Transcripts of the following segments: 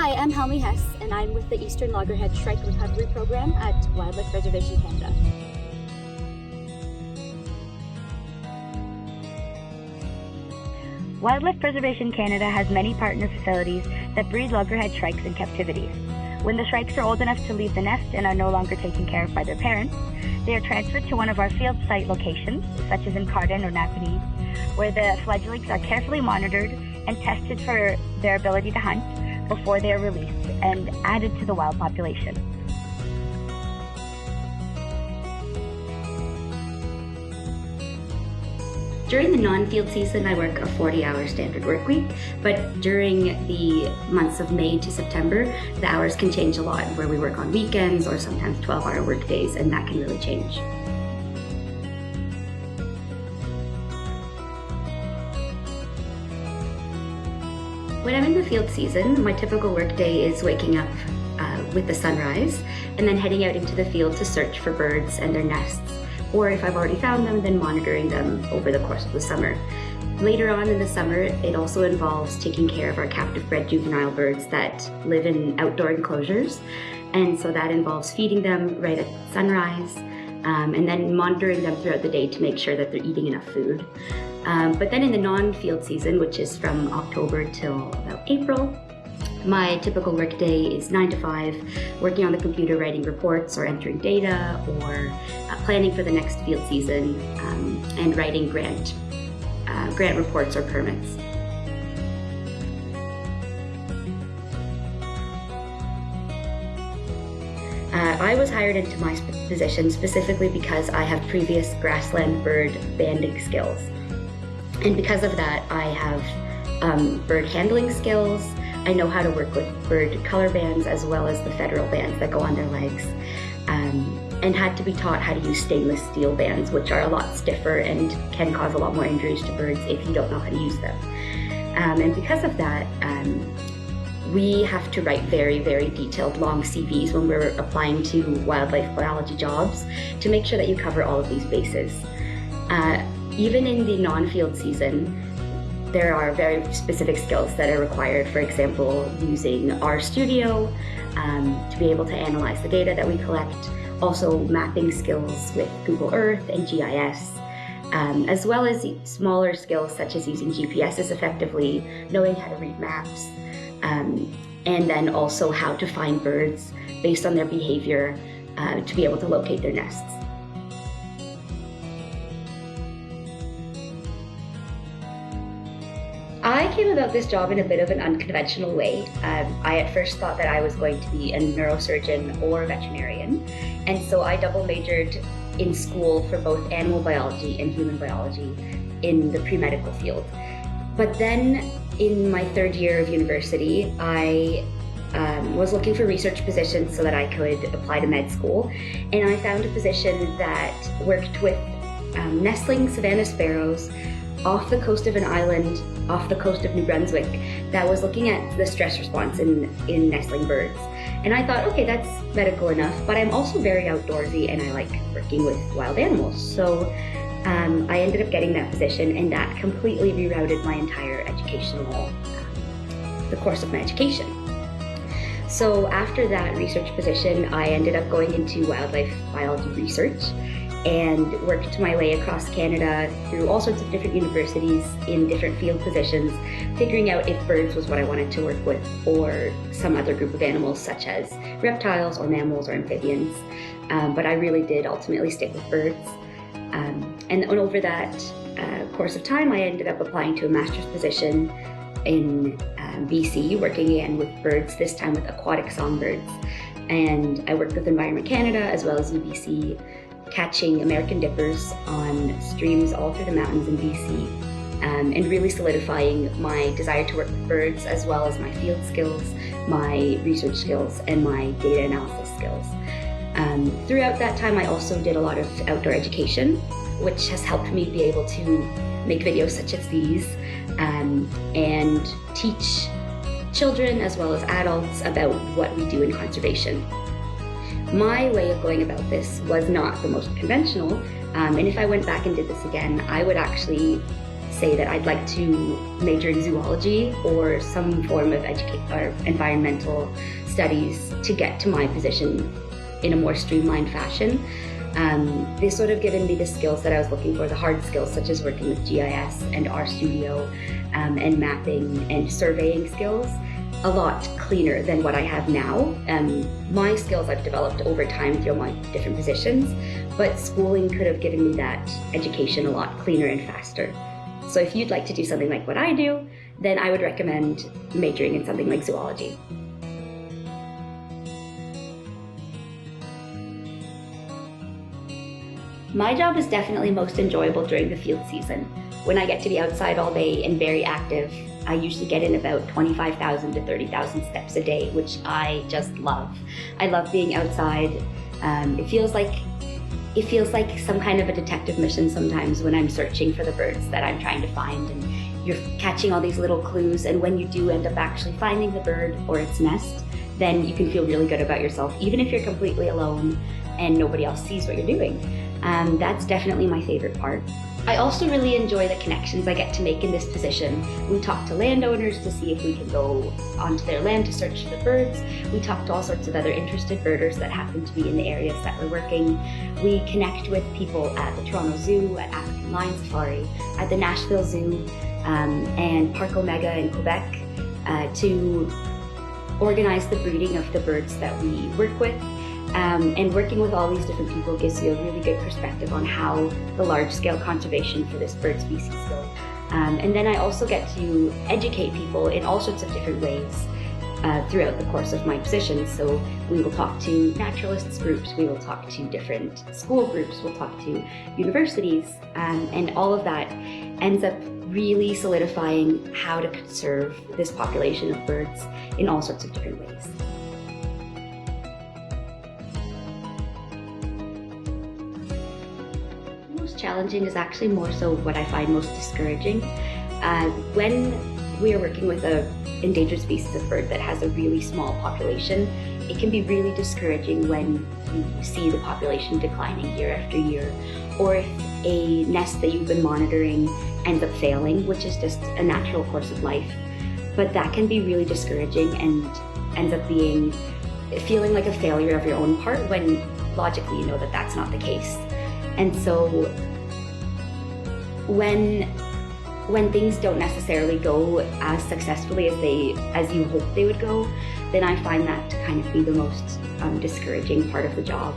Hi, I'm Helmi Hess, and I'm with the Eastern Loggerhead Shrike Recovery Program at Wildlife Preservation Canada. Wildlife Preservation Canada has many partner facilities that breed loggerhead shrikes in captivity. When the shrikes are old enough to leave the nest and are no longer taken care of by their parents, they are transferred to one of our field site locations, such as in Carden or Napanee, where the fledglings are carefully monitored and tested for their ability to hunt before they are released and added to the wild population. During the non-field season, I work a 40-hour standard work week, but during the months of May to September, the hours can change a lot, where we work on weekends or sometimes 12-hour work days, and that can really change. When I'm in the field season, my typical work day is waking up with the sunrise and then heading out into the field to search for birds and their nests, or if I've already found them, then monitoring them over the course of the summer. Later on in the summer, it also involves taking care of our captive bred juvenile birds that live in outdoor enclosures, and so that involves feeding them right at sunrise and then monitoring them throughout the day to make sure that they're eating enough food. But then in the non-field season, which is from October till about April, my typical work day is 9 to 5, working on the computer, writing reports or entering data, or planning for the next field season and writing grant reports or permits. I was hired into my position specifically because I have previous grassland bird banding skills. And because of that, I have bird handling skills. I know how to work with bird color bands as well as the federal bands that go on their legs, and had to be taught how to use stainless steel bands, which are a lot stiffer and can cause a lot more injuries to birds if you don't know how to use them. And because of that, we have to write very, very detailed long CVs when we're applying to wildlife biology jobs to make sure that you cover all of these bases. Even in the non-field season, there are very specific skills that are required. For example, using RStudio to be able to analyze the data that we collect, also mapping skills with Google Earth and GIS, as well as smaller skills such as using GPSs effectively, knowing how to read maps, and then also how to find birds based on their behavior to be able to locate their nests. I came about this job in a bit of an unconventional way. I at first thought that I was going to be a neurosurgeon or a veterinarian, and so I double majored in school for both animal biology and human biology in the pre-medical field. But then in my third year of university, I was looking for research positions so that I could apply to med school, and I found a position that worked with nestling savanna sparrows off the coast of an island off the coast of New Brunswick that was looking at the stress response in nestling birds. And I thought, okay, that's medical enough, but I'm also very outdoorsy and I like working with wild animals. So I ended up getting that position, and that completely rerouted my entire the course of my education. So after that research position, I ended up going into wildlife biology research and worked my way across Canada through all sorts of different universities in different field positions, figuring out if birds was what I wanted to work with or some other group of animals such as reptiles or mammals or amphibians. But I really did ultimately stick with birds. And over that course of time, I ended up applying to a master's position in BC, working again with birds, this time with aquatic songbirds. And I worked with Environment Canada as well as UBC, catching American dippers on streams all through the mountains in BC, and really solidifying my desire to work with birds as well as my field skills, my research skills, and my data analysis skills. Throughout that time, I also did a lot of outdoor education, which has helped me be able to make videos such as these and teach children as well as adults about what we do in conservation. My way of going about this was not the most conventional, and if I went back and did this again, I would actually say that I'd like to major in zoology or some form of or environmental studies to get to my position in a more streamlined fashion. They sort of given me the skills that I was looking for, the hard skills such as working with GIS and RStudio and mapping and surveying skills, a lot cleaner than what I have now. My skills I've developed over time through my different positions, but schooling could have given me that education a lot cleaner and faster. So if you'd like to do something like what I do, then I would recommend majoring in something like zoology. My job is definitely most enjoyable during the field season. When I get to be outside all day and very active, I usually get in about 25,000 to 30,000 steps a day, which I just love. I love being outside. It feels like some kind of a detective mission sometimes when I'm searching for the birds that I'm trying to find, and you're catching all these little clues, and when you do end up actually finding the bird or its nest, then you can feel really good about yourself, even if you're completely alone and nobody else sees what you're doing. That's definitely my favorite part. I also really enjoy the connections I get to make in this position. We talk to landowners to see if we can go onto their land to search for the birds. We talk to all sorts of other interested birders that happen to be in the areas that we're working. We connect with people at the Toronto Zoo, at African Lion Safari, at the Nashville Zoo, and Parc Omega in Quebec to organize the breeding of the birds that we work with. And working with all these different people gives you a really good perspective on how the large-scale conservation for this bird species goes. And then I also get to educate people in all sorts of different ways throughout the course of my position. So we will talk to naturalists groups, we will talk to different school groups, we'll talk to universities, and all of that ends up really solidifying how to conserve this population of birds in all sorts of different ways. Challenging is actually more so what I find most discouraging. When we are working with an endangered species of bird that has a really small population, it can be really discouraging when you see the population declining year after year, or if a nest that you've been monitoring ends up failing, which is just a natural course of life. But that can be really discouraging and ends up feeling like a failure of your own part when logically you know that that's not the case. And so when things don't necessarily go as successfully as you hope they would go, then I find that to kind of be the most discouraging part of the job.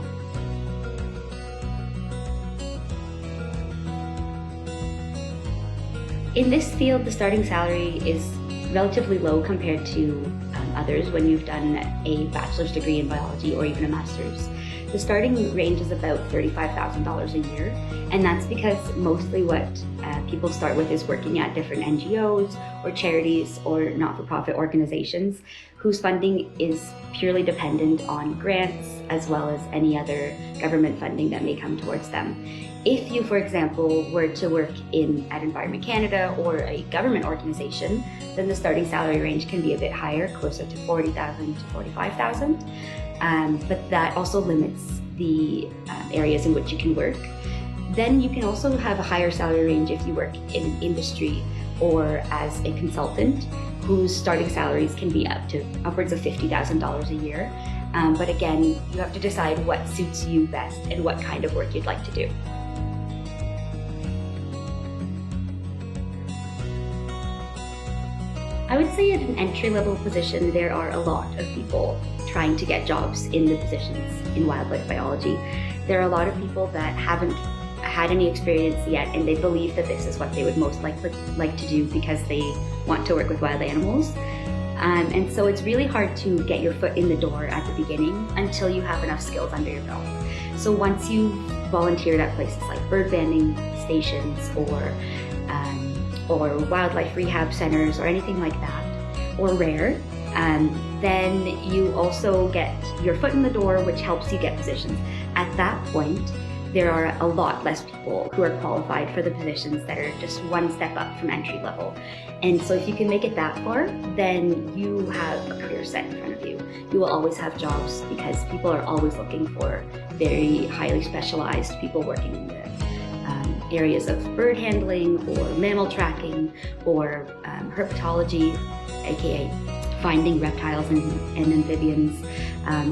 In this field, the starting salary is relatively low compared to others when you've done a bachelor's degree in biology or even a master's. The starting range is about $35,000 a year, and that's because mostly what people start with is working at different NGOs or charities or not-for-profit organizations whose funding is purely dependent on grants as well as any other government funding that may come towards them. If you, for example, were to work at Environment Canada or a government organization, then the starting salary range can be a bit higher, closer to $40,000 to $45,000. But that also limits the areas in which you can work. Then you can also have a higher salary range if you work in industry or as a consultant, whose starting salaries can be up to upwards of $50,000 a year. But again, you have to decide what suits you best and what kind of work you'd like to do. I would say at an entry-level position, there are a lot of people trying to get jobs in the positions in wildlife biology. There are a lot of people that haven't had any experience yet, and they believe that this is what they would most likely like to do because they want to work with wild animals. And so it's really hard to get your foot in the door at the beginning until you have enough skills under your belt. So once you've volunteered at places like bird banding stations or wildlife rehab centers or anything like that, or RARE, then you also get your foot in the door, which helps you get positions. At that point, there are a lot less people who are qualified for the positions that are just one step up from entry level. And so if you can make it that far, then you have a career set in front of you. You will always have jobs because people are always looking for very highly specialized people working in the areas of bird handling or mammal tracking or herpetology, aka finding reptiles and amphibians,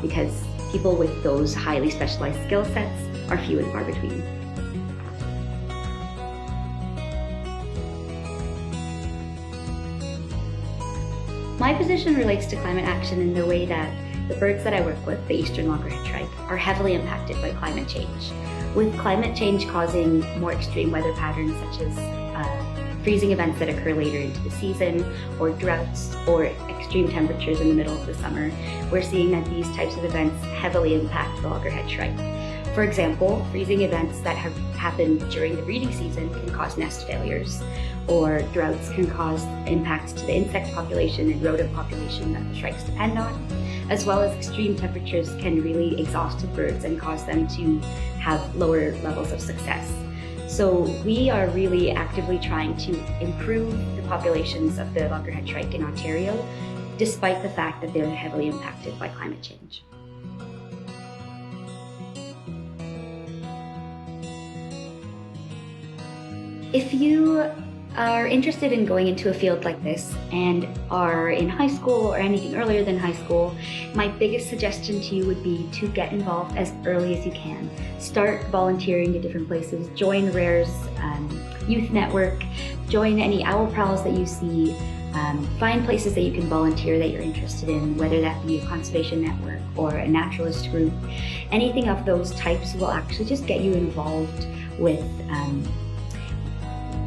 because people with those highly specialized skill sets are few and far between. My position relates to climate action in the way that the birds that I work with, the Eastern Loggerhead Shrike, are heavily impacted by climate change. With climate change causing more extreme weather patterns such as freezing events that occur later into the season, or droughts, or extreme temperatures in the middle of the summer, we're seeing that these types of events heavily impact the Loggerhead Shrike. For example, freezing events that have happened during the breeding season can cause nest failures, or droughts can cause impacts to the insect population and rodent population that the shrikes depend on, as well as extreme temperatures can really exhaust the birds and cause them to have lower levels of success. So we are really actively trying to improve the populations of the Loggerhead Shrike in Ontario, despite the fact that they're heavily impacted by climate change. If you are interested in going into a field like this and are in high school or anything earlier than high school, my biggest suggestion to you would be to get involved as early as you can. Start volunteering at different places, join RARE's youth network, join any owl prowls that you see, find places that you can volunteer that you're interested in, whether that be a conservation network or a naturalist group. Anything of those types will actually just get you involved with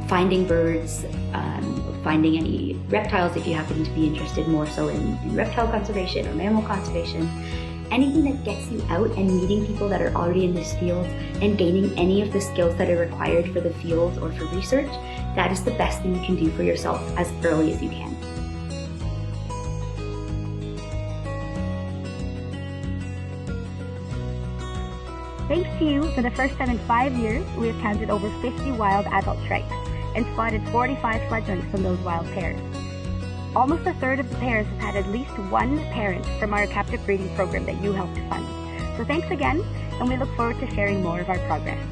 finding birds, finding any reptiles if you happen to be interested more so in reptile conservation or mammal conservation. Anything that gets you out and meeting people that are already in this field and gaining any of the skills that are required for the field or for research, that is the best thing you can do for yourself as early as you can. Thanks to you, for the first time in 5 years, we have counted over 50 wild adult shrikes and spotted 45 fledglings from those wild pairs. Almost a third of the pairs have had at least one parent from our captive breeding program that you helped fund. So thanks again, and we look forward to sharing more of our progress.